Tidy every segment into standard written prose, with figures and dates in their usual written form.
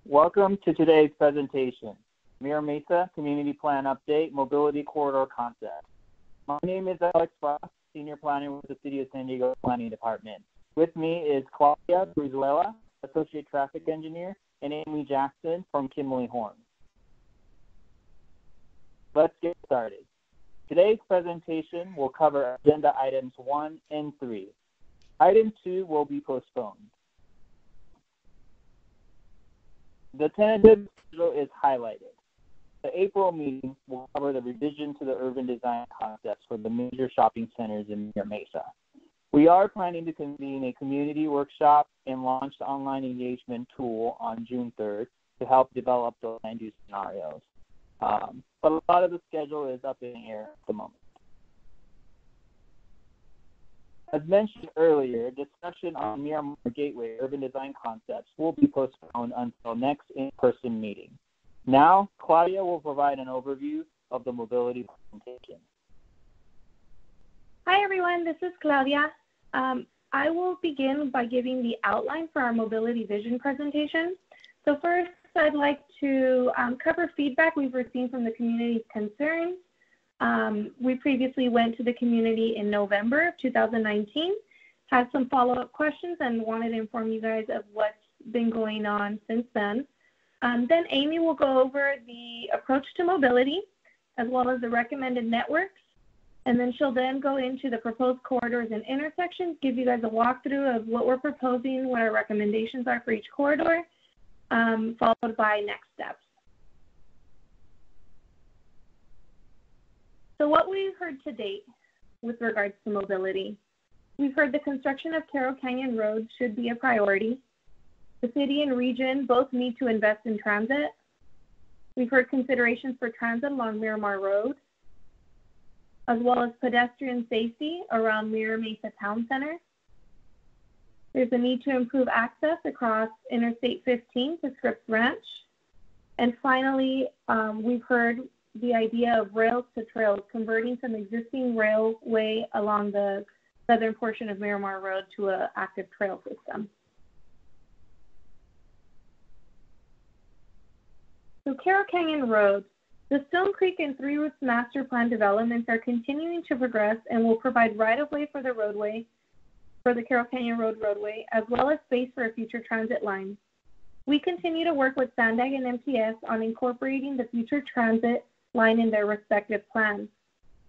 Welcome to today's presentation, Mira Mesa Community Plan Update, Mobility Corridor Concept. My name is Alex Frost, Senior Planner with the City of San Diego Planning Department. With me is Claudia Brizuela, Associate Traffic Engineer, and Amy Jackson from Kimberly Horn. Let's get started. Today's presentation will cover agenda items 1 and 3. Item 2 will be postponed. The tentative schedule is highlighted. The April meeting will cover the revision to the urban design concepts for the major shopping centers in Mira Mesa. We are planning to convene a community workshop and launch the online engagement tool on June 3rd to help develop the land use scenarios. But a lot of the schedule is up in the air at the moment. As mentioned earlier, discussion on Miramar Gateway urban design concepts will be postponed until next in-person meeting. Now, Claudia will provide an overview of the mobility presentation. Hi everyone, this is Claudia. I will begin by giving the outline for our mobility vision presentation. So first, I'd like to cover feedback we've received from the community's concerns. We previously went to the community in November of 2019, had some follow-up questions, and wanted to inform you guys of what's been going on since then. Then Amy will go over the approach to mobility, as well as the recommended networks, and then she'll then go into the proposed corridors and intersections, give you guys a walkthrough of what we're proposing, what our recommendations are for each corridor, followed by next steps. So what we've heard to date with regards to mobility, we've heard the construction of Carroll Canyon Road should be a priority. The city and region both need to invest in transit. We've heard considerations for transit along Miramar Road, as well as pedestrian safety around Mira Mesa Town Center. There's a need to improve access across Interstate 15 to Scripps Ranch. And finally, we've heard the idea of rails to trails, converting some existing railway along the southern portion of Miramar Road to an active trail system. So Carroll Canyon Road, the Stone Creek and Three Roots master plan developments are continuing to progress and will provide right-of-way for the roadway, for the Carroll Canyon Road roadway, as well as space for a future transit line. We continue to work with SANDAG and MTS on incorporating the future transit line in their respective plans.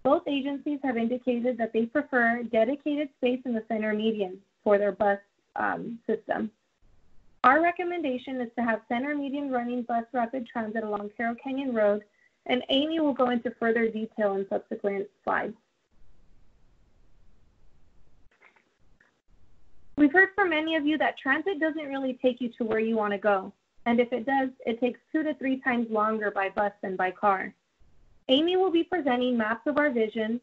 Both agencies have indicated that they prefer dedicated space in the center median for their bus system. Our recommendation is to have center median running bus rapid transit along Carroll Canyon Road, and Amy will go into further detail in subsequent slides. We've heard from many of you that transit doesn't really take you to where you want to go, and if it does, it takes 2 to 3 times longer by bus than by car. Amy will be presenting maps of our vision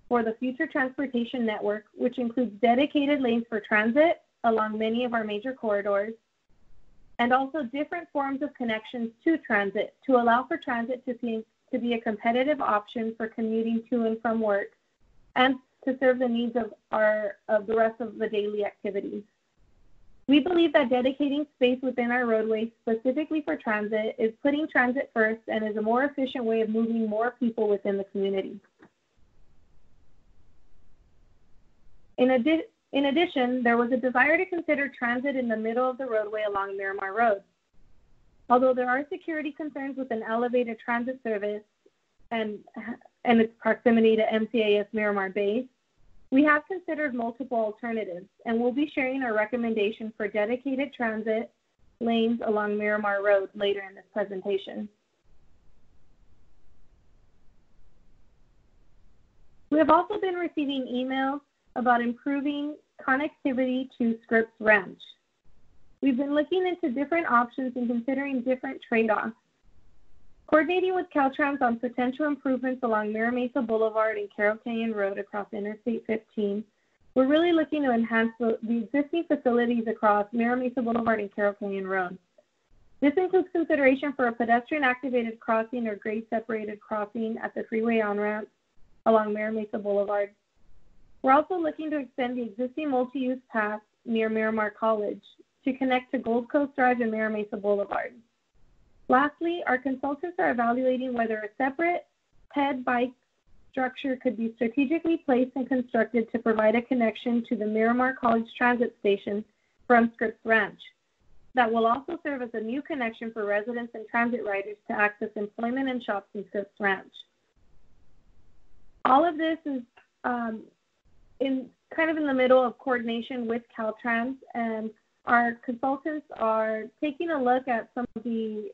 for the future transportation network, which includes dedicated lanes for transit along many of our major corridors, and also different forms of connections to transit to allow for transit to be a competitive option for commuting to and from work and to serve the needs of the rest of the daily activities. We believe that dedicating space within our roadways specifically for transit is putting transit first and is a more efficient way of moving more people within the community. In addition, there was a desire to consider transit in the middle of the roadway along Miramar Road. Although there are security concerns with an elevated transit service and its proximity to MCAS Miramar Base, we have considered multiple alternatives, and we'll be sharing our recommendation for dedicated transit lanes along Miramar Road later in this presentation. We have also been receiving emails about improving connectivity to Scripps Ranch. We've been looking into different options and considering different trade-offs. Coordinating with Caltrans on potential improvements along Mira Mesa Boulevard and Carroll Canyon Road across Interstate 15, we're really looking to enhance the existing facilities across Mira Mesa Boulevard and Carroll Canyon Road. This includes consideration for a pedestrian-activated crossing or grade-separated crossing at the freeway on-ramp along Mira Mesa Boulevard. We're also looking to extend the existing multi-use path near Miramar College to connect to Gold Coast Drive and Mira Mesa Boulevard. Lastly, our consultants are evaluating whether a separate ped bike structure could be strategically placed and constructed to provide a connection to the Miramar College Transit Station from Scripps Ranch. That will also serve as a new connection for residents and transit riders to access employment and shops in Scripps Ranch. All of this is in the middle of coordination with Caltrans, and our consultants are taking a look at some of the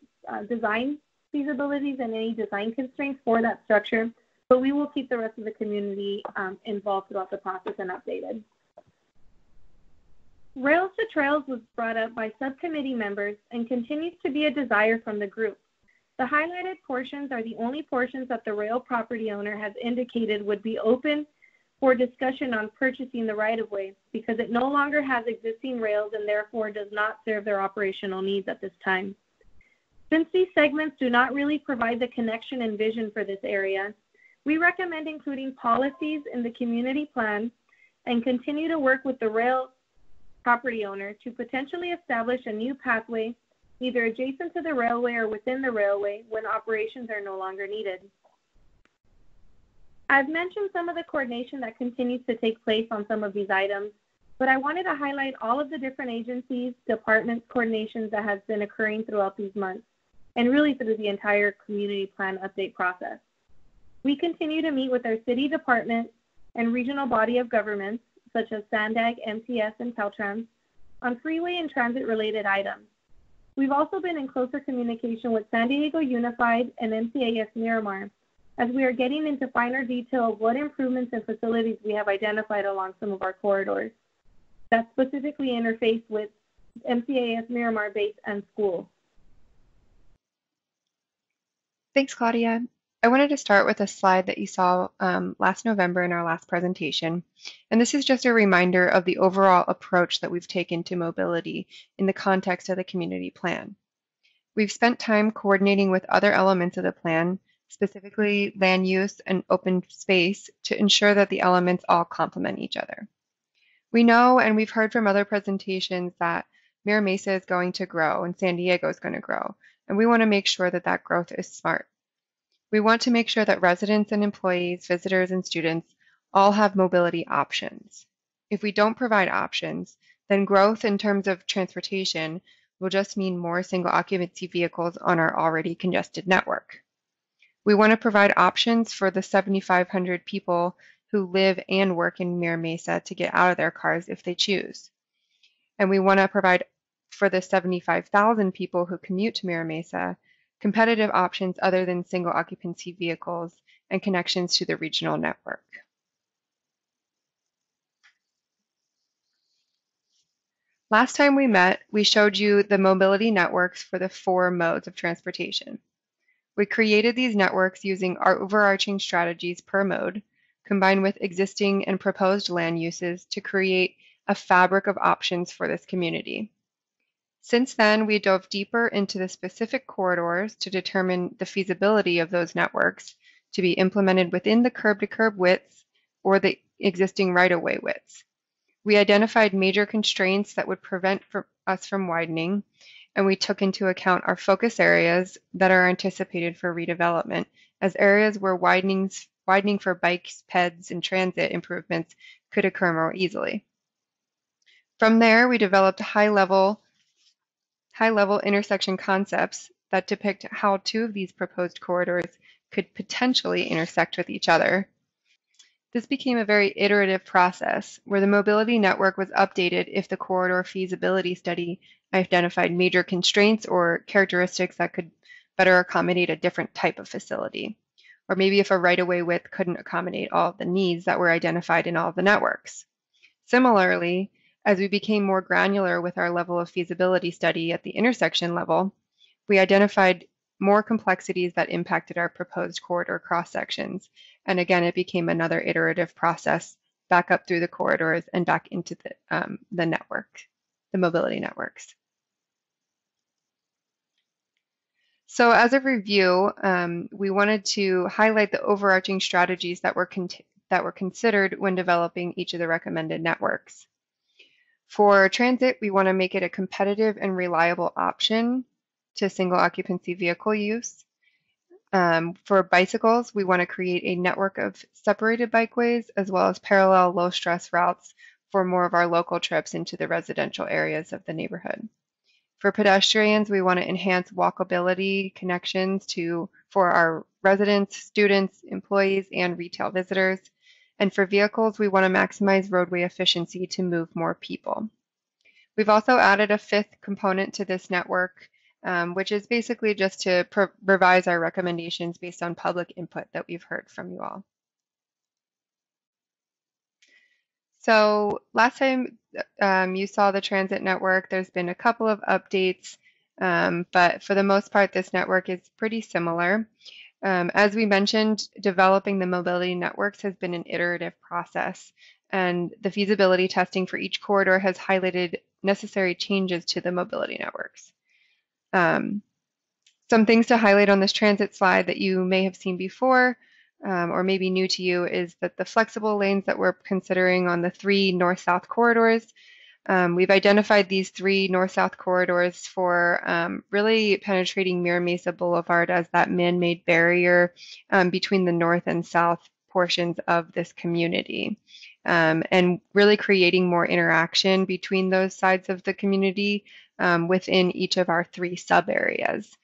design feasibilities and any design constraints for that structure, but we will keep the rest of the community involved throughout the process and updated. Rails to Trails was brought up by subcommittee members and continues to be a desire from the group. The highlighted portions are the only portions that the rail property owner has indicated would be open for discussion on purchasing the right-of-way because it no longer has existing rails and therefore does not serve their operational needs at this time. Since these segments do not really provide the connection and vision for this area, we recommend including policies in the community plan and continue to work with the rail property owner to potentially establish a new pathway either adjacent to the railway or within the railway when operations are no longer needed. I've mentioned some of the coordination that continues to take place on some of these items, but I wanted to highlight all of the different agencies, departments, coordinations that has been occurring throughout these months and really through the entire community plan update process. We continue to meet with our city departments and regional body of governments, such as SANDAG, MTS, and Caltrans, on freeway and transit-related items. We've also been in closer communication with San Diego Unified and MCAS Miramar, as we are getting into finer detail of what improvements and facilities we have identified along some of our corridors that specifically interface with MCAS Miramar base and school. Thanks, Claudia. I wanted to start with a slide that you saw last November in our last presentation. And this is just a reminder of the overall approach that we've taken to mobility in the context of the community plan. We've spent time coordinating with other elements of the plan, specifically land use and open space, to ensure that the elements all complement each other. We know, and we've heard from other presentations, that Mira Mesa is going to grow and San Diego is going to grow, and we want to make sure that that growth is smart. We want to make sure that residents and employees, visitors and students all have mobility options. If we don't provide options, then growth in terms of transportation will just mean more single occupancy vehicles on our already congested network. We want to provide options for the 7,500 people who live and work in Mira Mesa to get out of their cars if they choose. And we want to provide for the 75,000 people who commute to Mira Mesa competitive options other than single occupancy vehicles and connections to the regional network. Last time we met, we showed you the mobility networks for the 4 modes of transportation. We created these networks using our overarching strategies per mode, combined with existing and proposed land uses to create a fabric of options for this community. Since then, we dove deeper into the specific corridors to determine the feasibility of those networks to be implemented within the curb-to-curb widths or the existing right-of-way widths. We identified major constraints that would prevent us from widening, and we took into account our focus areas that are anticipated for redevelopment as areas where widening for bikes, peds, and transit improvements could occur more easily. From there, we developed high-level intersection concepts that depict how 2 of these proposed corridors could potentially intersect with each other. This became a very iterative process where the mobility network was updated if the corridor feasibility study identified major constraints or characteristics that could better accommodate a different type of facility, or maybe if a right-of-way width couldn't accommodate all of the needs that were identified in all of the networks. Similarly, as we became more granular with our level of feasibility study at the intersection level, we identified more complexities that impacted our proposed corridor cross-sections. And again, it became another iterative process back up through the corridors and back into the network, the mobility networks. So as a review, we wanted to highlight the overarching strategies that were considered when developing each of the recommended networks. For transit, we want to make it a competitive and reliable option to single occupancy vehicle use. For bicycles, we want to create a network of separated bikeways as well as parallel low stress routes for more of our local trips into the residential areas of the neighborhood. For pedestrians, we want to enhance walkability connections for our residents, students, employees, and retail visitors. And for vehicles, we want to maximize roadway efficiency to move more people. We've also added a fifth component to this network, which is basically just to revise our recommendations based on public input that we've heard from you all. So last time you saw the transit network, there's been a couple of updates, but for the most part, this network is pretty similar. As we mentioned, developing the mobility networks has been an iterative process, and the feasibility testing for each corridor has highlighted necessary changes to the mobility networks. Some things to highlight on this transit slide that you may have seen before or maybe new to you is that the flexible lanes that we're considering on the 3 north-south corridors, we've identified these 3 north-south corridors for really penetrating Mira Mesa Boulevard as that man-made barrier between the north and south portions of this community, and really creating more interaction between those sides of the community within each of our 3 sub-areas.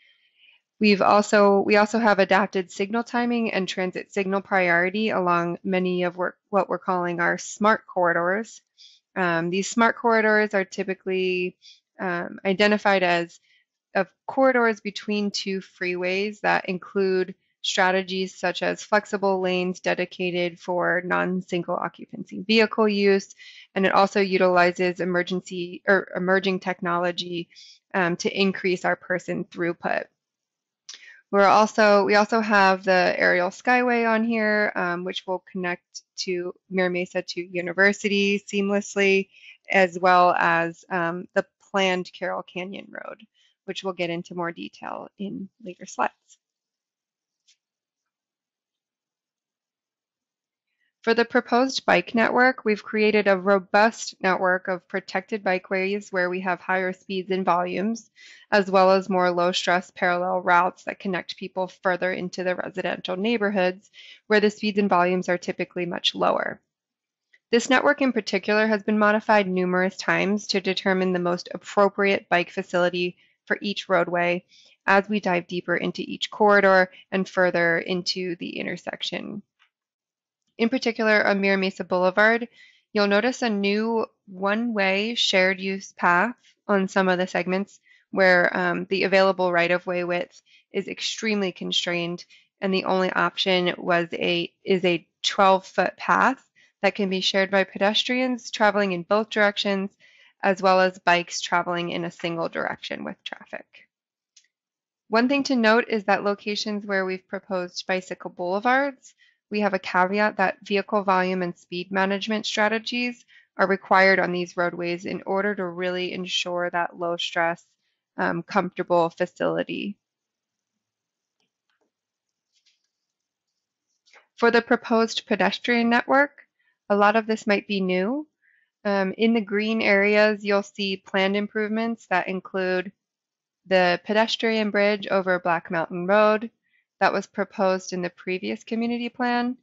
We also have adapted signal timing and transit signal priority along many of what we're calling our smart corridors. These smart corridors are typically identified as corridors between 2 freeways that include strategies such as flexible lanes dedicated for non-single occupancy vehicle use, and it also utilizes emerging technology to increase our person throughput. We also have the aerial skyway on here, which will connect to Mira Mesa to University seamlessly, as well as the planned Carroll Canyon Road, which we'll get into more detail in later slides. For the proposed bike network, we've created a robust network of protected bikeways where we have higher speeds and volumes, as well as more low-stress parallel routes that connect people further into the residential neighborhoods where the speeds and volumes are typically much lower. This network in particular has been modified numerous times to determine the most appropriate bike facility for each roadway as we dive deeper into each corridor and further into the intersection. In particular, on Mira Mesa Boulevard, you'll notice a new one-way shared use path on some of the segments where the available right-of-way width is extremely constrained, and the only option is a 12-foot path that can be shared by pedestrians traveling in both directions, as well as bikes traveling in a single direction with traffic. One thing to note is that locations where we've proposed bicycle boulevards, we have a caveat that vehicle volume and speed management strategies are required on these roadways in order to really ensure that low stress, comfortable facility. For the proposed pedestrian network, a lot of this might be new. In the green areas, you'll see planned improvements that include the pedestrian bridge over Black Mountain Road that was proposed in the previous community plan,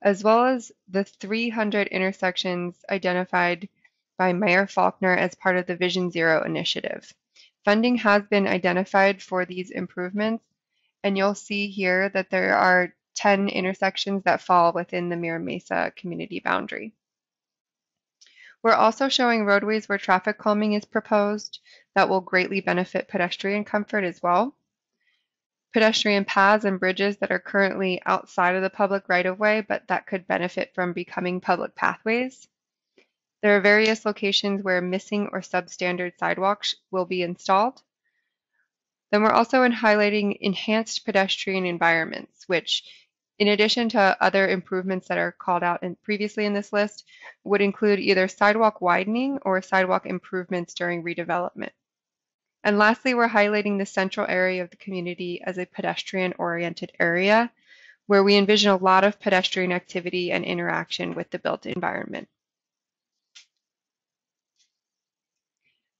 as well as the 300 intersections identified by Mayor Faulkner as part of the Vision Zero initiative. Funding has been identified for these improvements, and you'll see here that there are 10 intersections that fall within the Mira Mesa community boundary. We're also showing roadways where traffic calming is proposed that will greatly benefit pedestrian comfort as well. Pedestrian paths and bridges that are currently outside of the public right-of-way, but that could benefit from becoming public pathways. There are various locations where missing or substandard sidewalks will be installed. Then we're also highlighting enhanced pedestrian environments, which, in addition to other improvements that are called out previously in this list, would include either sidewalk widening or sidewalk improvements during redevelopment. And lastly, we're highlighting the central area of the community as a pedestrian-oriented area where we envision a lot of pedestrian activity and interaction with the built environment.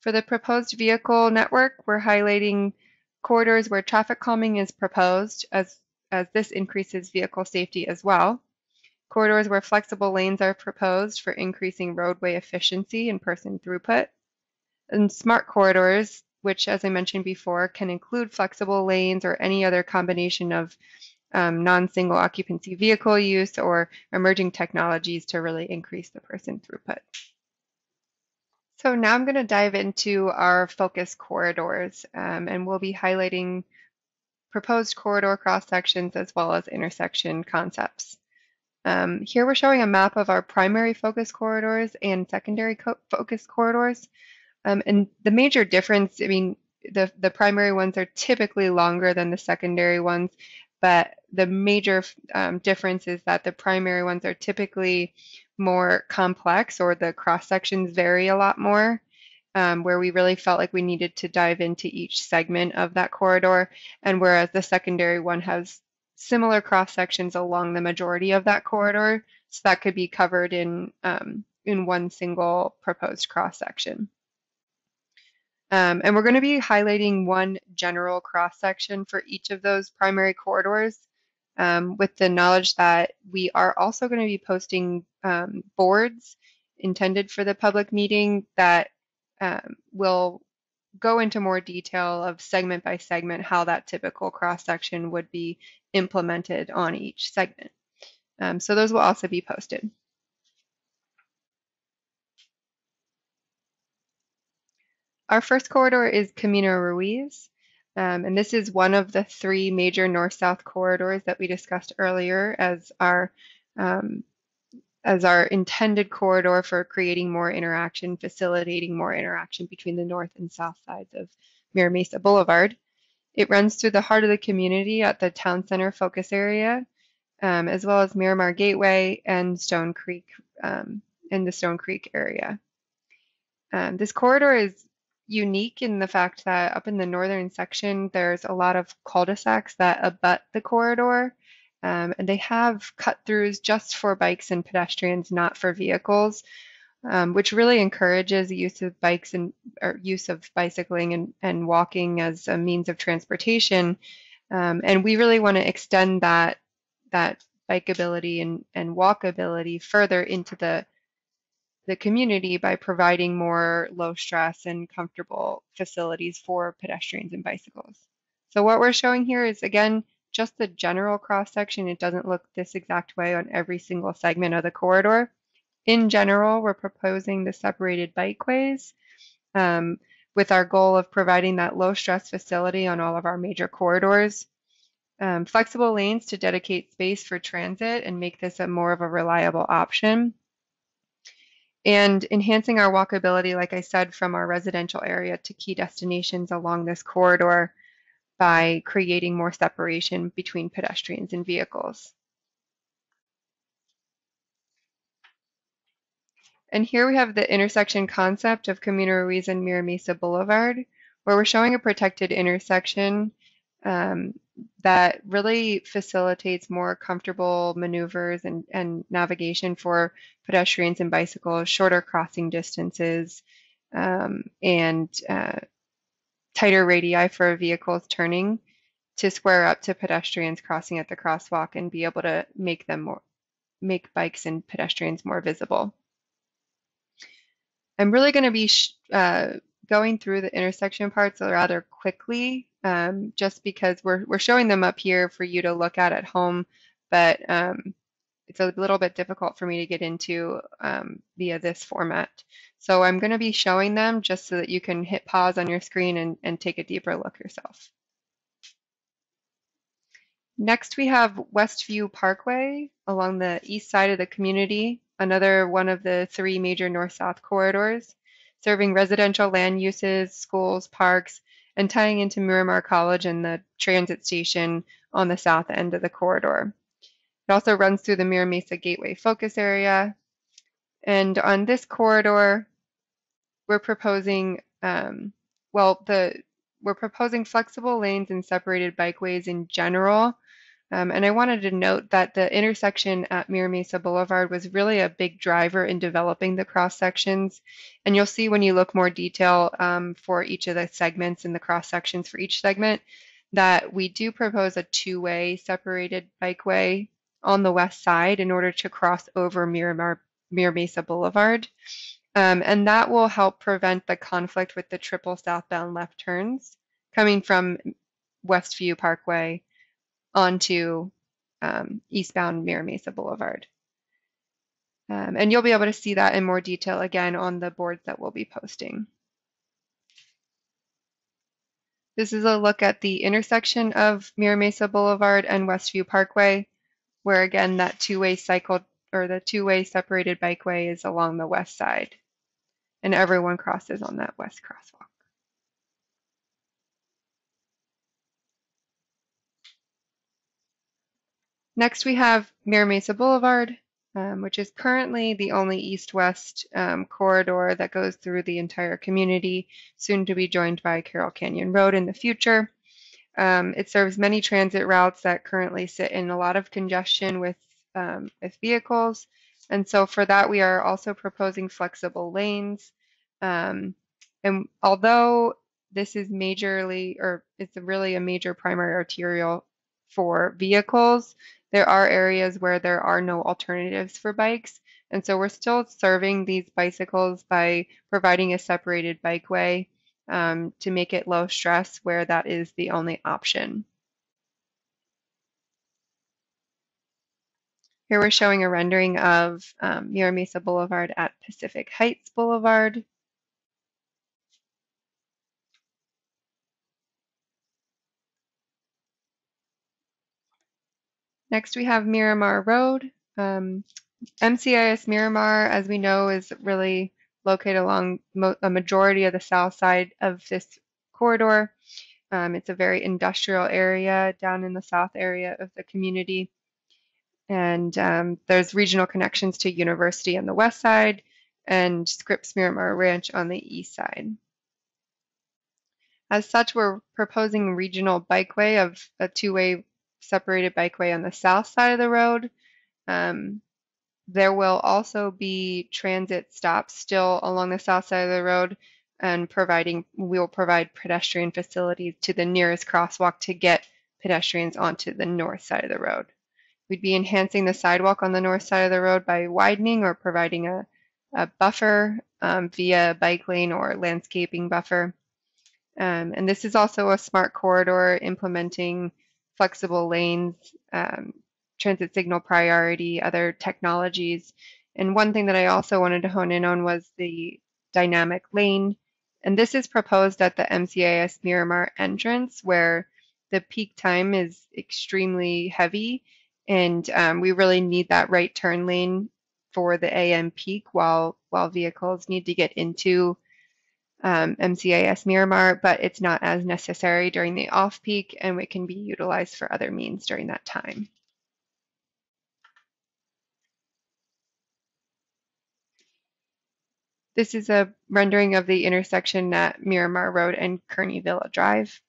For the proposed vehicle network, we're highlighting corridors where traffic calming is proposed, as this increases vehicle safety as well. Corridors where flexible lanes are proposed for increasing roadway efficiency and person throughput. And smart corridors, which, as I mentioned before, can include flexible lanes or any other combination of non-single occupancy vehicle use or emerging technologies to really increase the person throughput. So now I'm going to dive into our focus corridors, and we'll be highlighting proposed corridor cross sections as well as intersection concepts. Here we're showing a map of our primary focus corridors and secondary focus corridors. And the major difference, I mean, the primary ones are typically longer than the secondary ones, but the major difference is that the primary ones are typically more complex, or the cross sections vary a lot more, where we really felt like we needed to dive into each segment of that corridor, and whereas the secondary one has similar cross sections along the majority of that corridor, so that could be covered in one single proposed cross section. And we're going to be highlighting one general cross section for each of those primary corridors, with the knowledge that we are also going to be posting boards intended for the public meeting that will go into more detail of segment by segment how that typical cross section would be implemented on each segment. So those will also be posted. Our first corridor is Camino Ruiz, and this is one of the three major north-south corridors that we discussed earlier as our intended corridor for creating more interaction, facilitating more interaction between the north and south sides of Mira Mesa Boulevard. It runs through the heart of the community at the town center focus area, as well as Miramar Gateway and Stone Creek, in the Stone Creek area. This corridor is unique in the fact that up in the northern section, there's a lot of cul-de-sacs that abut the corridor, and they have cut-throughs just for bikes and pedestrians, not for vehicles, which really encourages the use of bikes or use of bicycling and walking as a means of transportation. And we really want to extend that bikeability and walkability further into the community by providing more low stress and comfortable facilities for pedestrians and bicycles. So what we're showing here is, again, just the general cross section. It doesn't look this exact way on every single segment of the corridor. In general, we're proposing the separated bikeways, with our goal of providing that low stress facility on all of our major corridors. Flexible lanes to dedicate space for transit and make this a more of a reliable option. And enhancing our walkability, like I said, from our residential area to key destinations along this corridor by creating more separation between pedestrians and vehicles. And here we have the intersection concept of Camino Ruiz and Mira Mesa Boulevard, where we're showing a protected intersection that really facilitates more comfortable maneuvers and navigation for pedestrians and bicycles, shorter crossing distances, and tighter radii for vehicles turning to square up to pedestrians crossing at the crosswalk and be able to make bikes and pedestrians more visible. I'm really going to be going through the intersection parts rather quickly, just because we're showing them up here for you to look at home, but it's a little bit difficult for me to get into via this format. So I'm going to be showing them just so that you can hit pause on your screen and take a deeper look yourself. Next, we have Westview Parkway along the east side of the community, another one of the three major north-south corridors, serving residential land uses, schools, parks, and tying into Miramar College and the transit station on the south end of the corridor. It also runs through the Mira Mesa Gateway focus area. And on this corridor, we're proposing, we're proposing flexible lanes and separated bikeways in general, And I wanted to note that the intersection at Mira Mesa Boulevard was really a big driver in developing the cross sections. And you'll see when you look more detail for each of the segments and the cross sections for each segment that we do propose a two-way separated bikeway on the west side in order to cross over Mira Mesa Boulevard. And that will help prevent the conflict with the triple southbound left turns coming from Westview Parkway onto eastbound Mira Mesa Boulevard. And you'll be able to see that in more detail again on the boards that we'll be posting. This is a look at the intersection of Mira Mesa Boulevard and Westview Parkway, where again that two-way cycle or the two-way separated bikeway is along the west side, and everyone crosses on that west crosswalk. Next, we have Mira Mesa Boulevard, which is currently the only east-west corridor that goes through the entire community, soon to be joined by Carroll Canyon Road in the future. It serves many transit routes that currently sit in a lot of congestion with vehicles. And so for that, we are also proposing flexible lanes. And although this is majorly, or it's really a major primary arterial for vehicles, there are areas where there are no alternatives for bikes. And so we're still serving these bicycles by providing a separated bikeway to make it low stress where that is the only option. Here we're showing a rendering of Mira Mesa Boulevard at Pacific Heights Boulevard. Next we have Miramar Road. MCIS Miramar, as we know, is really located along a majority of the south side of this corridor. It's a very industrial area down in the south area of the community. And there's regional connections to University on the west side and Scripps Miramar Ranch on the east side. As such, we're proposing regional bikeway of a two-way separated bikeway on the south side of the road. There will also be transit stops still along the south side of the road, and we'll provide pedestrian facilities to the nearest crosswalk to get pedestrians onto the north side of the road. We'd be enhancing the sidewalk on the north side of the road by widening or providing a buffer via bike lane or landscaping buffer. And this is also a smart corridor implementing flexible lanes, transit signal priority, other technologies. And one thing that I also wanted to hone in on was the dynamic lane. And this is proposed at the MCIS Miramar entrance where the peak time is extremely heavy. And we really need that right turn lane for the AM peak while vehicles need to get into MCIS Miramar, but it's not as necessary during the off-peak, and it can be utilized for other means during that time. This is a rendering of the intersection at Miramar Road and Kearney Villa Drive.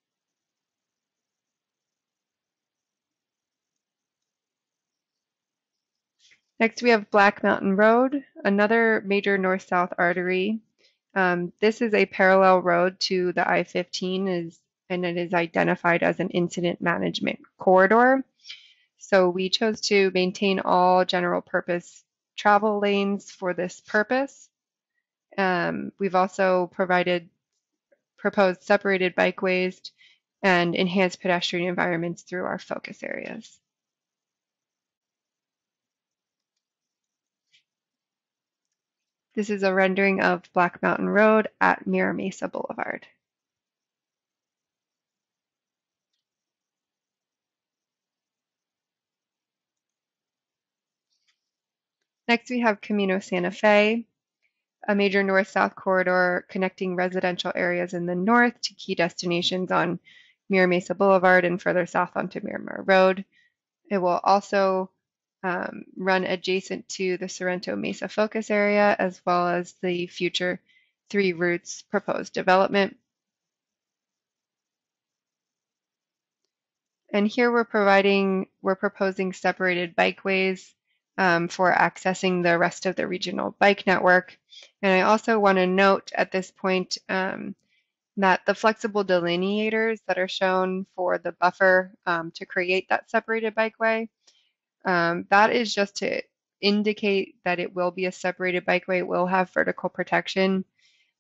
Next, we have Black Mountain Road, another major north-south artery. This is a parallel road to the I-15 and it is identified as an incident management corridor. So we chose to maintain all general purpose travel lanes for this purpose. We've also proposed separated bikeways and enhanced pedestrian environments through our focus areas. This is a rendering of Black Mountain Road at Mira Mesa Boulevard. Next, we have Camino Santa Fe, a major north-south corridor connecting residential areas in the north to key destinations on Mira Mesa Boulevard and further south onto Miramar Road. It will also run adjacent to the Sorrento Mesa focus area, as well as the future Three Routes proposed development. And here we're proposing separated bikeways for accessing the rest of the regional bike network. And I also want to note at this point that the flexible delineators that are shown for the buffer to create that separated bikeway, that is just to indicate that it will be a separated bikeway. It will have vertical protection,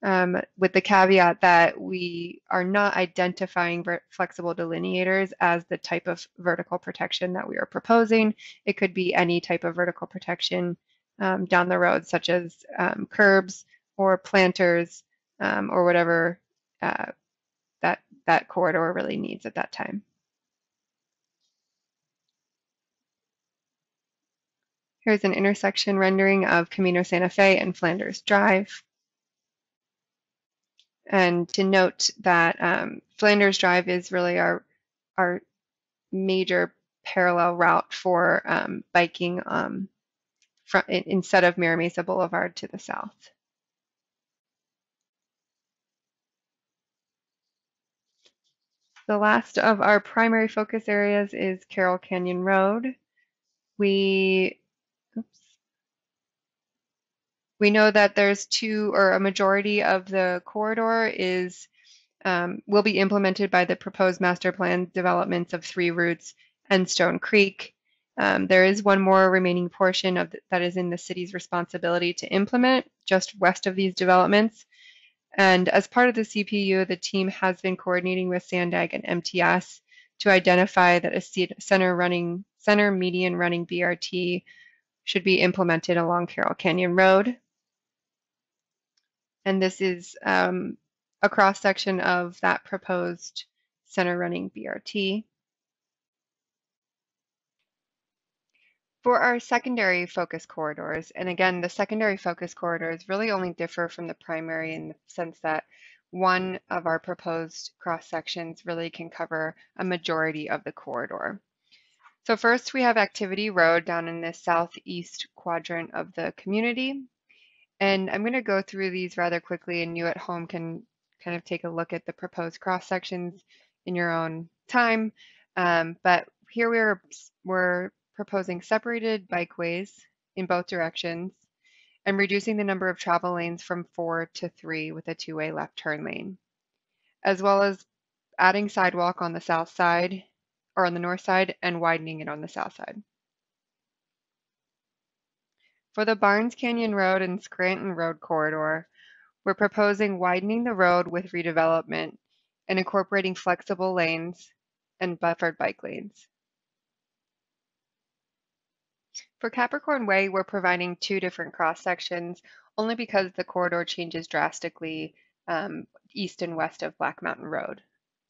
with the caveat that we are not identifying flexible delineators as the type of vertical protection that we are proposing. It could be any type of vertical protection down the road, such as curbs or planters or whatever that corridor really needs at that time. Here's an intersection rendering of Camino Santa Fe and Flanders Drive. And to note that Flanders Drive is really our major parallel route for biking instead of Mira Mesa Boulevard to the south. The last of our primary focus areas is Carroll Canyon Road. We know that there's a majority of the corridor will be implemented by the proposed master plan developments of 3 routes and Stone Creek. There is one more remaining portion that is in the city's responsibility to implement just west of these developments. And as part of the CPU, the team has been coordinating with Sandag and MTS to identify that a center median running BRT should be implemented along Carroll Canyon Road. And this is a cross-section of that proposed center running BRT. For our secondary focus corridors, and again, the secondary focus corridors really only differ from the primary in the sense that one of our proposed cross-sections really can cover a majority of the corridor. So first we have Activity Road down in the southeast quadrant of the community. And I'm going to go through these rather quickly, and you at home can kind of take a look at the proposed cross-sections in your own time. But here we're proposing separated bikeways in both directions and reducing the number of travel lanes from 4 to 3 with a 2-way left turn lane, as well as adding sidewalk on the south side or on the north side and widening it on the south side. For the Barnes Canyon Road and Scranton Road corridor, we're proposing widening the road with redevelopment and incorporating flexible lanes and buffered bike lanes. For Capricorn Way, we're providing 2 different cross sections only because the corridor changes drastically east and west of Black Mountain Road.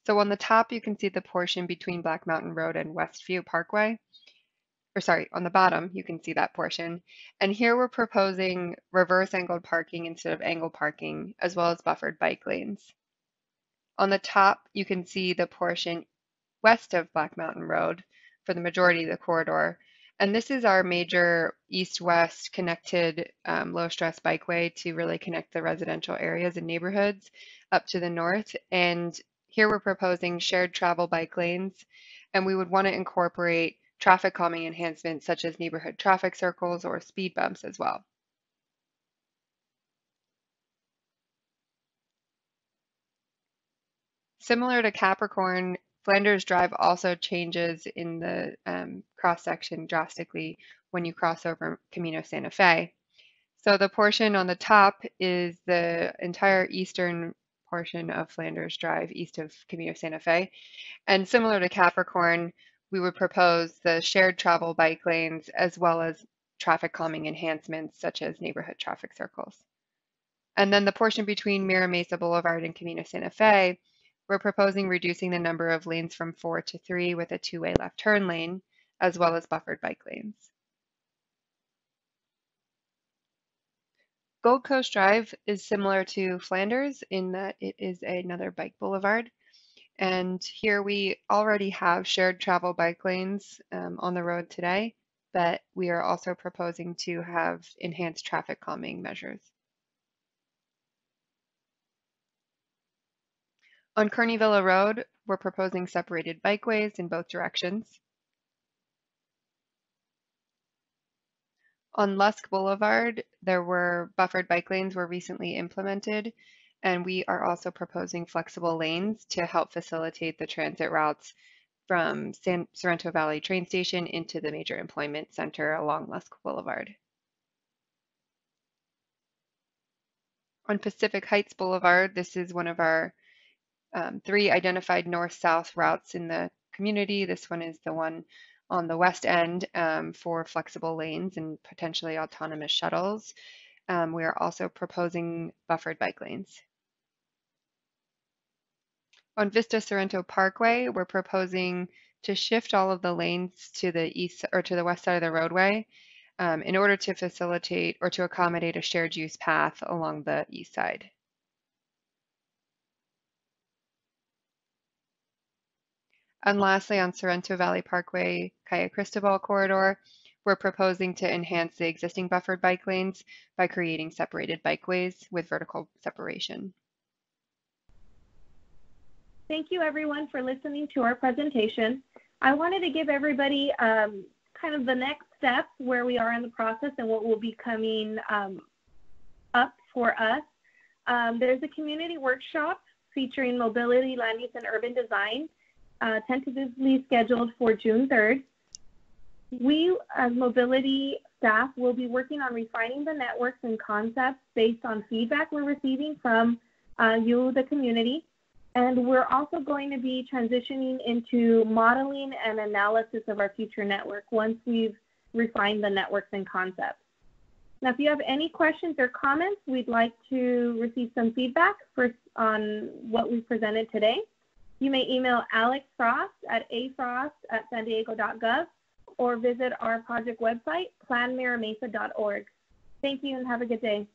So on the top, you can see the portion between Black Mountain Road and Westview Parkway. Or sorry, on the bottom, you can see that portion. And here we're proposing reverse angled parking instead of angle parking, as well as buffered bike lanes. On the top, you can see the portion west of Black Mountain Road for the majority of the corridor. And this is our major east-west connected low-stress bikeway to really connect the residential areas and neighborhoods up to the north. And here we're proposing shared travel bike lanes, and we would want to incorporate traffic calming enhancements such as neighborhood traffic circles or speed bumps as well. Similar to Capricorn, Flanders Drive also changes in the cross-section drastically when you cross over Camino Santa Fe. So the portion on the top is the entire eastern portion of Flanders Drive east of Camino Santa Fe. And similar to Capricorn, we would propose the shared travel bike lanes as well as traffic calming enhancements such as neighborhood traffic circles. And then the portion between Mira Mesa Boulevard and Camino Santa Fe, we're proposing reducing the number of lanes from 4 to 3 with a 2-way left turn lane, as well as buffered bike lanes. Gold Coast Drive is similar to Flanders in that it is another bike boulevard. And here we already have shared travel bike lanes on the road today, but we are also proposing to have enhanced traffic calming measures. On Kearney Villa Road, we're proposing separated bikeways in both directions. On Lusk Boulevard, buffered bike lanes were recently implemented, and we are also proposing flexible lanes to help facilitate the transit routes from Sorrento Valley train station into the major employment center along Lusk Boulevard. On Pacific Heights Boulevard, this is one of our 3 identified north-south routes in the community. This one is the one on the west end for flexible lanes and potentially autonomous shuttles. We are also proposing buffered bike lanes. On Vista Sorrento Parkway, we're proposing to shift all of the lanes to the east or to the west side of the roadway in order to facilitate or to accommodate a shared use path along the east side. And lastly, on Sorrento Valley Parkway, Calle Cristobal corridor, we're proposing to enhance the existing buffered bike lanes by creating separated bikeways with vertical separation. Thank you everyone for listening to our presentation. I wanted to give everybody kind of the next steps where we are in the process and what will be coming up for us. There's a community workshop featuring mobility, land use, and urban design, tentatively scheduled for June 3rd. We, as mobility staff, will be working on refining the networks and concepts based on feedback we're receiving from you, the community. And we're also going to be transitioning into modeling and analysis of our future network once we've refined the networks and concepts. Now, if you have any questions or comments, we'd like to receive some feedback on what we presented today. You may email Alex Frost at afrost@sandiego.gov or visit our project website, planmiramesa.org. Thank you and have a good day.